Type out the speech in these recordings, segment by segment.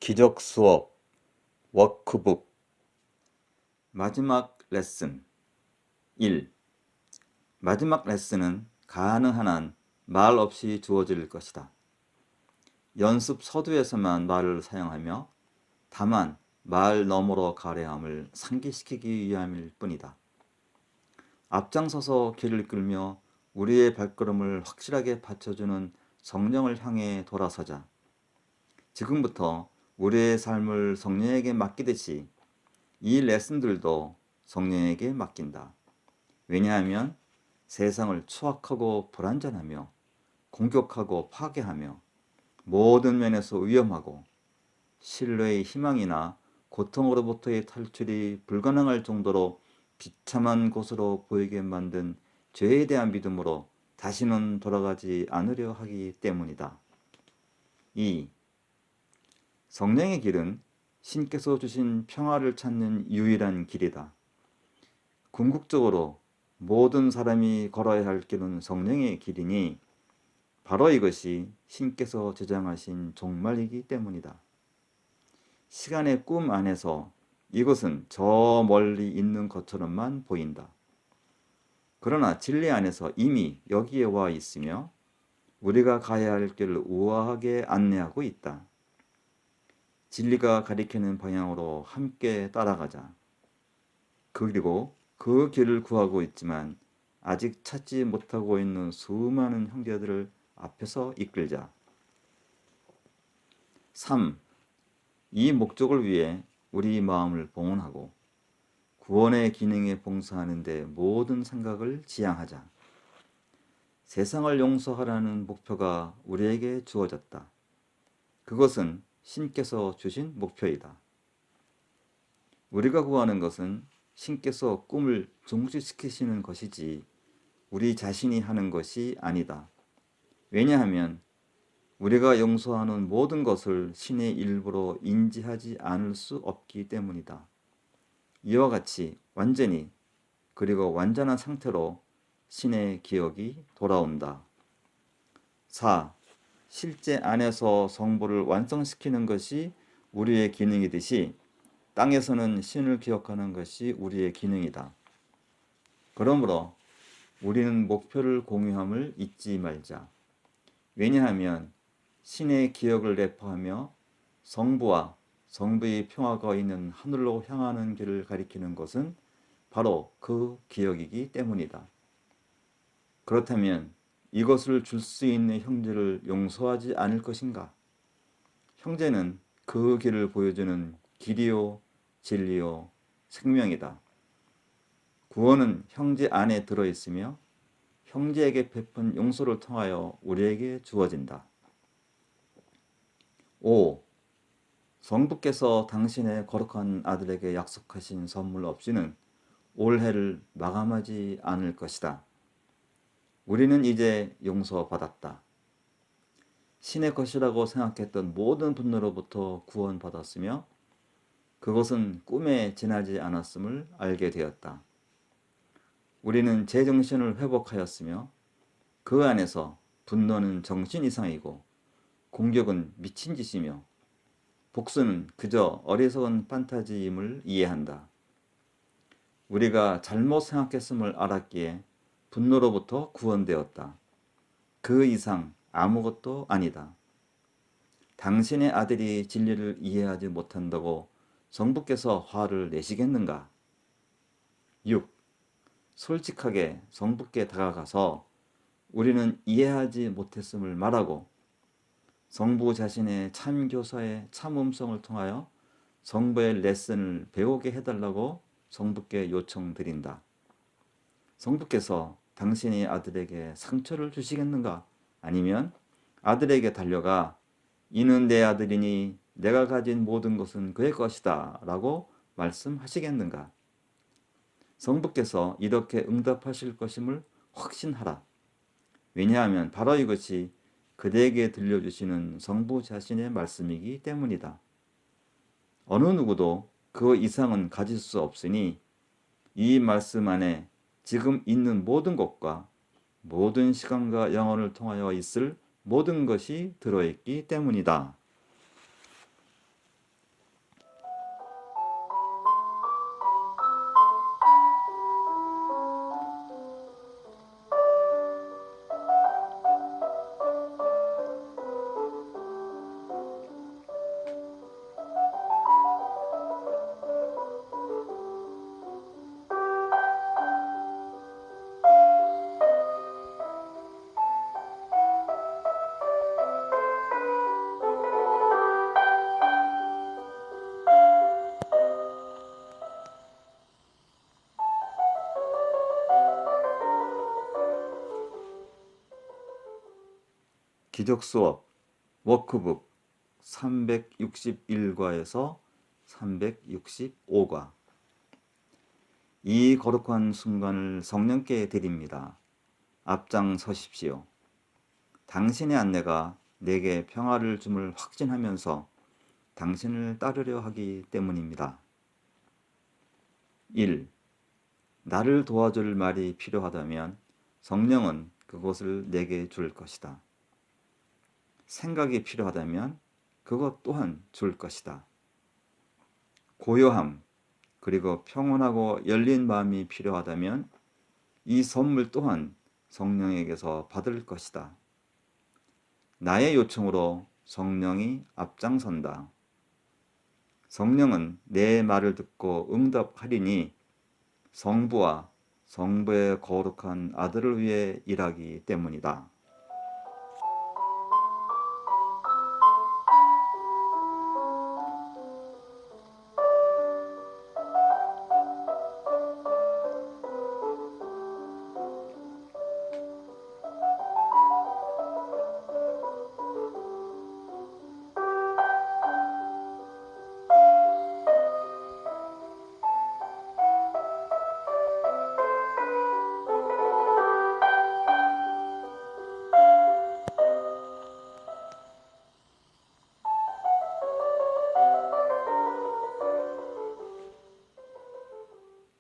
기적 수업 워크북 마지막 레슨 1. 마지막 레슨은 가능한 한 말 없이 주어질 것이다. 연습 서두에서만 말을 사용하며 다만 말 너머로 가려함을 상기시키기 위함일 뿐이다. 앞장서서 길을 끌며 우리의 발걸음을 확실하게 받쳐주는 성령을 향해 돌아서자. 지금부터 우리의 삶을 성령에게 맡기듯이 이 레슨들도 성령에게 맡긴다. 왜냐하면 세상을 추악하고 불완전하며 공격하고 파괴하며 모든 면에서 위험하고 신뢰의 희망이나 고통으로부터의 탈출이 불가능할 정도로 비참한 곳으로 보이게 만든 죄에 대한 믿음으로 다시는 돌아가지 않으려 하기 때문이다. 2. 성령의 길은 신께서 주신 평화를 찾는 유일한 길이다. 궁극적으로 모든 사람이 걸어야 할 길은 성령의 길이니 바로 이것이 신께서 제정하신 종말이기 때문이다. 시간의 꿈 안에서 이것은 저 멀리 있는 것처럼만 보인다. 그러나 진리 안에서 이미 여기에 와 있으며 우리가 가야 할 길을 우아하게 안내하고 있다. 진리가 가리키는 방향으로 함께 따라가자. 그리고 그 길을 구하고 있지만 아직 찾지 못하고 있는 수많은 형제들을 앞에서 이끌자. 3. 이 목적을 위해 우리 마음을 봉헌하고 구원의 기능에 봉사하는 데 모든 생각을 지향하자. 세상을 용서하라는 목표가 우리에게 주어졌다. 그것은 신께서 주신 목표이다. 우리가 구하는 것은 신께서 꿈을 종식시키시는 것이지 우리 자신이 하는 것이 아니다. 왜냐하면 우리가 용서하는 모든 것을 신의 일부로 인지하지 않을 수 없기 때문이다. 이와 같이 완전히 그리고 완전한 상태로 신의 기억이 돌아온다. 4. 실제 안에서 성부를 완성시키는 것이 우리의 기능이듯이 땅에서는 신을 기억하는 것이 우리의 기능이다. 그러므로 우리는 목표를 공유함을 잊지 말자. 왜냐하면 신의 기억을 내포하며 성부와 성부의 평화가 있는 하늘로 향하는 길을 가리키는 것은 바로 그 기억이기 때문이다. 그렇다면 이것을 줄 수 있는 형제를 용서하지 않을 것인가? 형제는 그 길을 보여주는 길이요, 진리요, 생명이다. 구원은 형제 안에 들어있으며 형제에게 베푼 용서를 통하여 우리에게 주어진다. 5. 성부께서 당신의 거룩한 아들에게 약속하신 선물 없이는 올해를 마감하지 않을 것이다. 우리는 이제 용서받았다. 신의 것이라고 생각했던 모든 분노로부터 구원받았으며 그것은 꿈에 지나지 않았음을 알게 되었다. 우리는 제정신을 회복하였으며 그 안에서 분노는 정신 이상이고 공격은 미친 짓이며 복수는 그저 어리석은 판타지임을 이해한다. 우리가 잘못 생각했음을 알았기에 분노로부터 구원되었다. 그 이상 아무것도 아니다. 당신의 아들이 진리를 이해하지 못한다고 성부께서 화를 내시겠는가? 6. 솔직하게 성부께 다가가서 우리는 이해하지 못했음을 말하고 성부 자신의 참교사의 참음성을 통하여 성부의 레슨을 배우게 해달라고 성부께 요청드린다. 성부께서 당신의 아들에게 상처를 주시겠는가? 아니면 아들에게 달려가 이는 내 아들이니 내가 가진 모든 것은 그의 것이다 라고 말씀하시겠는가? 성부께서 이렇게 응답하실 것임을 확신하라. 왜냐하면 바로 이것이 그대에게 들려주시는 성부 자신의 말씀이기 때문이다. 어느 누구도 그 이상은 가질 수 없으니 이 말씀 안에 지금 있는 모든 것과 모든 시간과 영혼을 통하여 있을 모든 것이 들어있기 때문이다. 기적 수업 워크북 361과에서 365과. 이 거룩한 순간을 성령께 드립니다. 앞장서십시오. 당신의 안내가 내게 평화를 줌을 확신하면서 당신을 따르려 하기 때문입니다. 1. 나를 도와줄 말이 필요하다면 성령은 그것을 내게 줄 것이다. 생각이 필요하다면 그것 또한 줄 것이다. 고요함, 그리고 평온하고 열린 마음이 필요하다면 이 선물 또한 성령에게서 받을 것이다. 나의 요청으로 성령이 앞장선다. 성령은 내 말을 듣고 응답하리니 성부와 성부의 거룩한 아들을 위해 일하기 때문이다.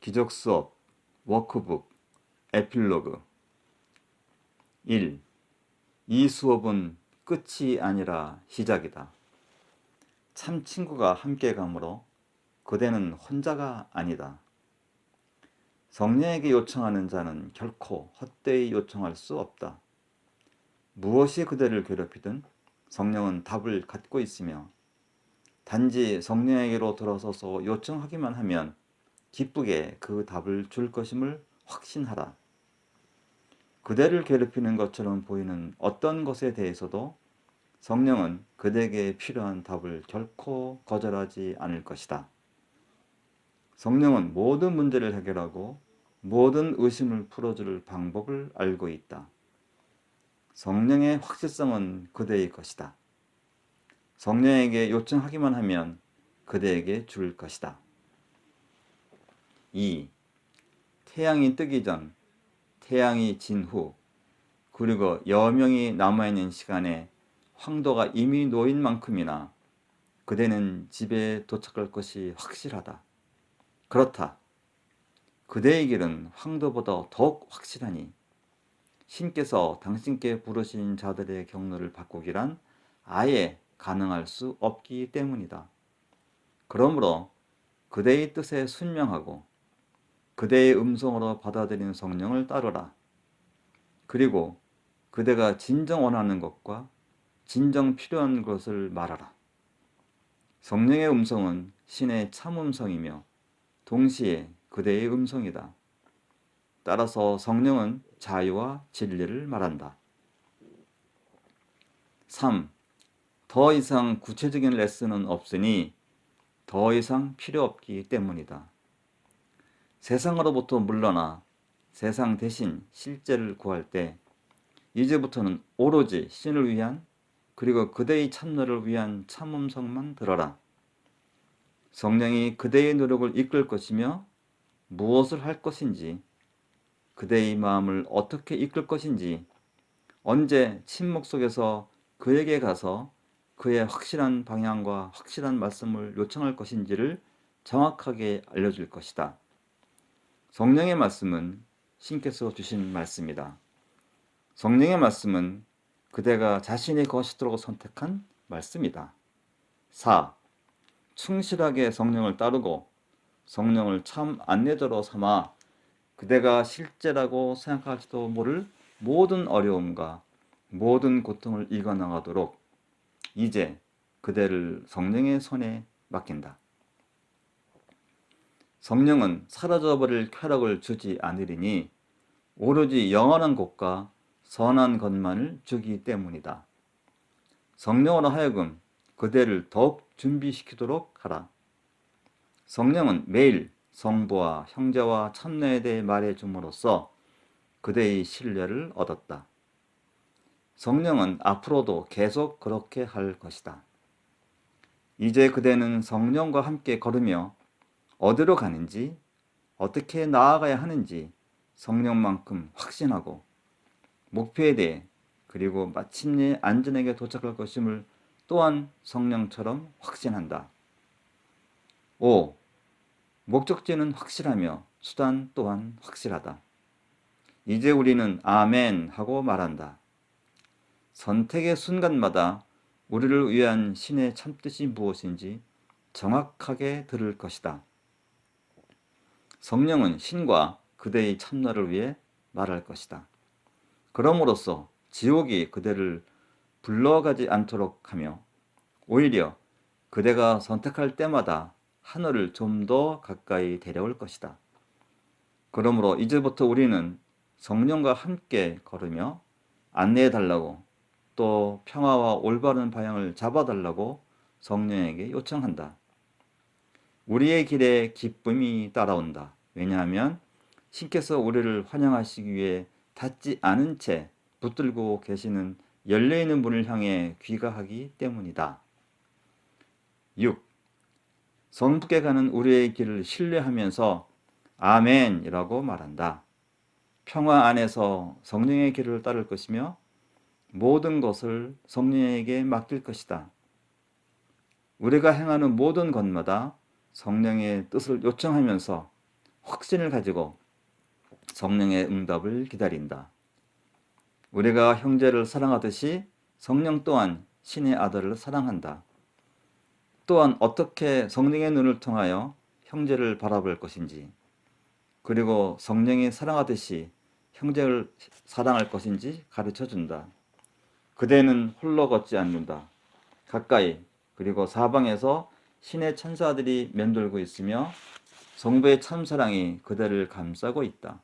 기적 수업 워크북 에필로그 1. 이 수업은 끝이 아니라 시작이다. 참 친구가 함께 가므로 그대는 혼자가 아니다. 성령에게 요청하는 자는 결코 헛되이 요청할 수 없다. 무엇이 그대를 괴롭히든 성령은 답을 갖고 있으며 단지 성령에게로 돌아서서 요청하기만 하면 기쁘게 그 답을 줄 것임을 확신하라. 그대를 괴롭히는 것처럼 보이는 어떤 것에 대해서도 성령은 그대에게 필요한 답을 결코 거절하지 않을 것이다. 성령은 모든 문제를 해결하고 모든 의심을 풀어줄 방법을 알고 있다. 성령의 확실성은 그대의 것이다. 성령에게 요청하기만 하면 그대에게 줄 것이다. 2. 태양이 뜨기 전, 태양이 진 후, 그리고 여명이 남아있는 시간에 황도가 이미 놓인 만큼이나 그대는 집에 도착할 것이 확실하다. 그렇다. 그대의 길은 황도보다 더욱 확실하니 신께서 당신께 부르신 자들의 경로를 바꾸기란 아예 가능할 수 없기 때문이다. 그러므로 그대의 뜻에 순명하고 그대의 음성으로 받아들인 성령을 따르라. 그리고 그대가 진정 원하는 것과 진정 필요한 것을 말하라. 성령의 음성은 신의 참 음성이며 동시에 그대의 음성이다. 따라서 성령은 자유와 진리를 말한다. 3. 더 이상 구체적인 레슨은 없으니 더 이상 필요 없기 때문이다. 세상으로부터 물러나 세상 대신 실제를 구할 때 이제부터는 오로지 신을 위한 그리고 그대의 참노를 위한 참음성만 들어라. 성령이 그대의 노력을 이끌 것이며 무엇을 할 것인지, 그대의 마음을 어떻게 이끌 것인지, 언제 침묵 속에서 그에게 가서 그의 확실한 방향과 확실한 말씀을 요청할 것인지를 정확하게 알려줄 것이다. 성령의 말씀은 신께서 주신 말씀이다. 성령의 말씀은 그대가 자신의 것이도록 선택한 말씀이다. 4. 충실하게 성령을 따르고 성령을 참 안내자로 삼아 그대가 실제라고 생각할지도 모를 모든 어려움과 모든 고통을 이겨나가도록 이제 그대를 성령의 손에 맡긴다. 성령은 사라져버릴 쾌락을 주지 않으리니 오로지 영원한 것과 선한 것만을 주기 때문이다. 성령으로 하여금 그대를 더욱 준비시키도록 하라. 성령은 매일 성부와 형제와 참내에 대해 말해줌으로써 그대의 신뢰를 얻었다. 성령은 앞으로도 계속 그렇게 할 것이다. 이제 그대는 성령과 함께 걸으며 어디로 가는지, 어떻게 나아가야 하는지 성령만큼 확신하고 목표에 대해 그리고 마침내 안전하게 도착할 것임을 또한 성령처럼 확신한다. 5. 목적지는 확실하며 수단 또한 확실하다. 이제 우리는 아멘 하고 말한다. 선택의 순간마다 우리를 위한 신의 참뜻이 무엇인지 정확하게 들을 것이다. 성령은 신과 그대의 참나를 위해 말할 것이다. 그럼으로써 지옥이 그대를 불러가지 않도록 하며 오히려 그대가 선택할 때마다 하늘을 좀 더 가까이 데려올 것이다. 그러므로 이제부터 우리는 성령과 함께 걸으며 안내해달라고 또 평화와 올바른 방향을 잡아달라고 성령에게 요청한다. 우리의 길에 기쁨이 따라온다. 왜냐하면 신께서 우리를 환영하시기 위해 닫지 않은 채 붙들고 계시는 열려있는 문을 향해 귀가하기 때문이다. 6. 성부께 가는 우리의 길을 신뢰하면서 아멘이라고 말한다. 평화 안에서 성령의 길을 따를 것이며 모든 것을 성령에게 맡길 것이다. 우리가 행하는 모든 것마다 성령의 뜻을 요청하면서 확신을 가지고 성령의 응답을 기다린다. 우리가 형제를 사랑하듯이 성령 또한 신의 아들을 사랑한다. 또한 어떻게 성령의 눈을 통하여 형제를 바라볼 것인지, 그리고 성령이 사랑하듯이 형제를 사랑할 것인지 가르쳐준다. 그대는 홀로 걷지 않는다. 가까이 그리고 사방에서 신의 천사들이 맴돌고 있으며 성부의 참사랑이 그대를 감싸고 있다.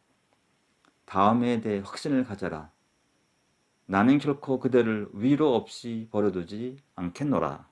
다음에 대해 확신을 가져라. 나는 결코 그대를 위로 없이 버려두지 않겠노라.